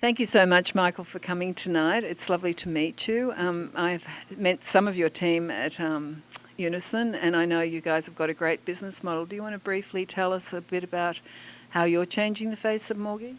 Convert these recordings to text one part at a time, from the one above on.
Thank you so much, Michael, for coming tonight. It's lovely to meet you. I've met some of your team at Unison, and I know you guys have got a great business model. Do you want to briefly tell us a bit about how you're changing the face of mortgage?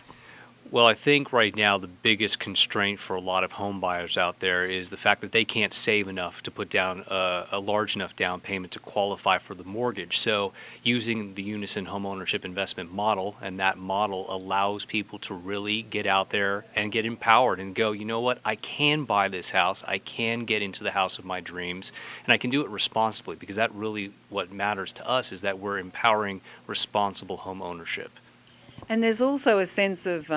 Well, I think right now the biggest constraint for a lot of home buyers out there is the fact that they can't save enough to put down a large enough down payment to qualify for the mortgage. So using the Unison homeownership investment model, and that model allows people to really get out there and get empowered and go, you know what, I can buy this house, I can get into the house of my dreams, and I can do it responsibly, because that really what matters to us is that we're empowering responsible home ownership. And there's also a sense of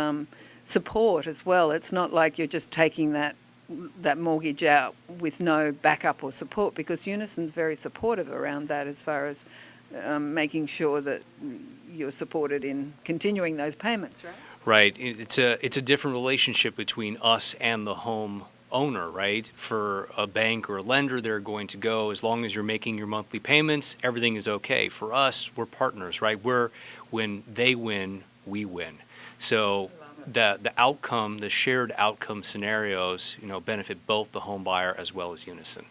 support as well. It's not like you're just taking that mortgage out with no backup or support, because Unison's very supportive around that as far as making sure that you're supported in continuing those payments, right? Right. It's a different relationship between us and the home owner, right? For a bank or a lender, they're going to go, as long as you're making your monthly payments, everything is okay. For us, we're partners, right? When they win, we win. So the outcome, the shared outcome scenarios, benefit both the home buyer as well as Unison.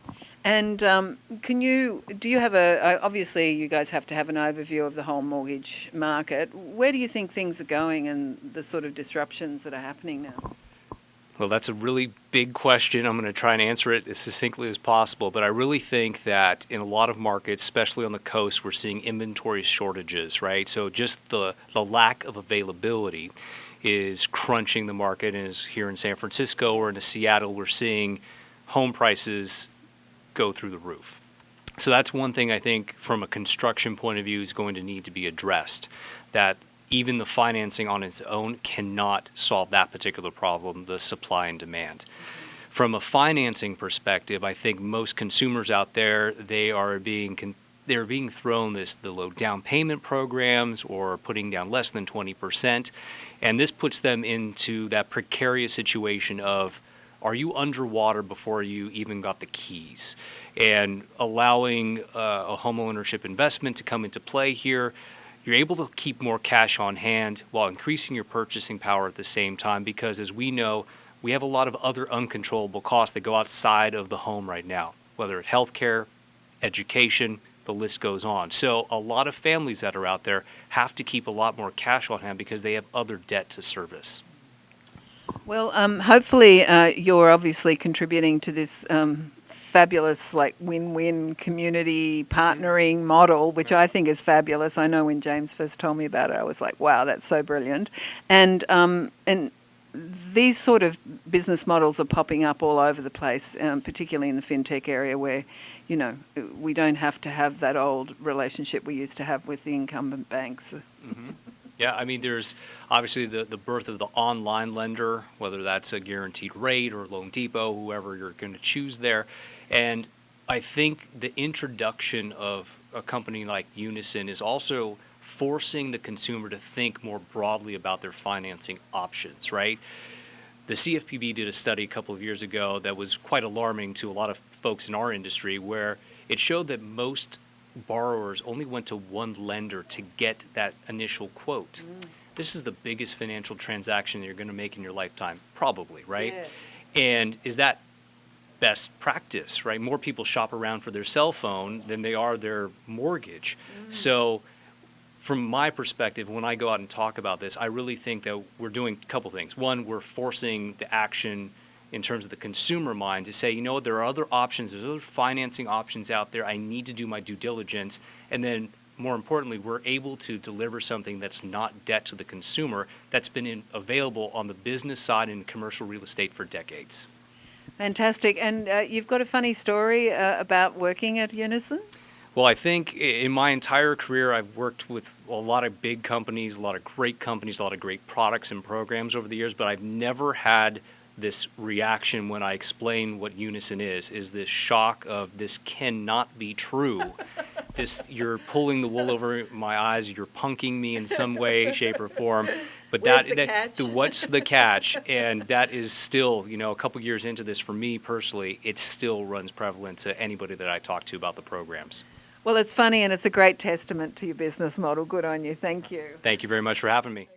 Right. And do you have obviously you guys have to have an overview of the whole mortgage market. Where do you think things are going and the sort of disruptions that are happening now? Well, that's a really big question. I'm going to try and answer it as succinctly as possible. But I really think that in a lot of markets, especially on the coast, we're seeing inventory shortages, right? So just the lack of availability is crunching the market. And as here in San Francisco or in Seattle, we're seeing home prices go through the roof. So that's one thing I think from a construction point of view is going to need to be addressed, that even the financing on its own cannot solve that particular problem, the supply and demand. From a financing perspective, I think most consumers out there, they're being thrown the low down payment programs or putting down less than 20%. And this puts them into that precarious situation of, are you underwater before you even got the keys? And allowing a homeownership investment to come into play here, you're able to keep more cash on hand while increasing your purchasing power at the same time, because as we know, we have a lot of other uncontrollable costs that go outside of the home right now, whether it's healthcare, education, the list goes on. So a lot of families that are out there have to keep a lot more cash on hand because they have other debt to service. Well, hopefully you're obviously contributing to this fabulous win-win community partnering model, which I think is fabulous. I know when James first told me about it, I was like, wow, that's so brilliant. And these sort of business models are popping up all over the place, particularly in the FinTech area where, we don't have to have that old relationship we used to have with the incumbent banks. Mm-hmm. Yeah, I mean, there's obviously the birth of the online lender, whether that's a guaranteed rate or Loan Depot, whoever you're going to choose there. And I think the introduction of a company like Unison is also forcing the consumer to think more broadly about their financing options, right? The CFPB did a study a couple of years ago that was quite alarming to a lot of folks in our industry, where it showed that most borrowers only went to one lender to get that initial quote. This is the biggest financial transaction you're going to make in your lifetime, probably, right? Yeah. And is that best practice, right? More people shop around for their cell phone than they are their mortgage. So from my perspective, when I go out and talk about this, I really think that we're doing a couple things. One, we're forcing the action in terms of the consumer mind to say, there are other options, there's other financing options out there, I need to do my due diligence. And then more importantly, we're able to deliver something that's not debt to the consumer, that's been available on the business side in commercial real estate for decades. Fantastic. And you've got a funny story about working at Unison? Well, I think in my entire career, I've worked with a lot of big companies, a lot of great companies, a lot of great products and programs over the years, but I've never had this reaction when I explain what Unison is this shock of, this cannot be true. You're pulling the wool over my eyes, you're punking me in some way, shape, or form. But what's the catch? And that is still, a couple years into this, for me personally, it still runs prevalent to anybody that I talk to about the programs. Well, it's funny, and it's a great testament to your business model. Good on you. Thank you. Thank you very much for having me.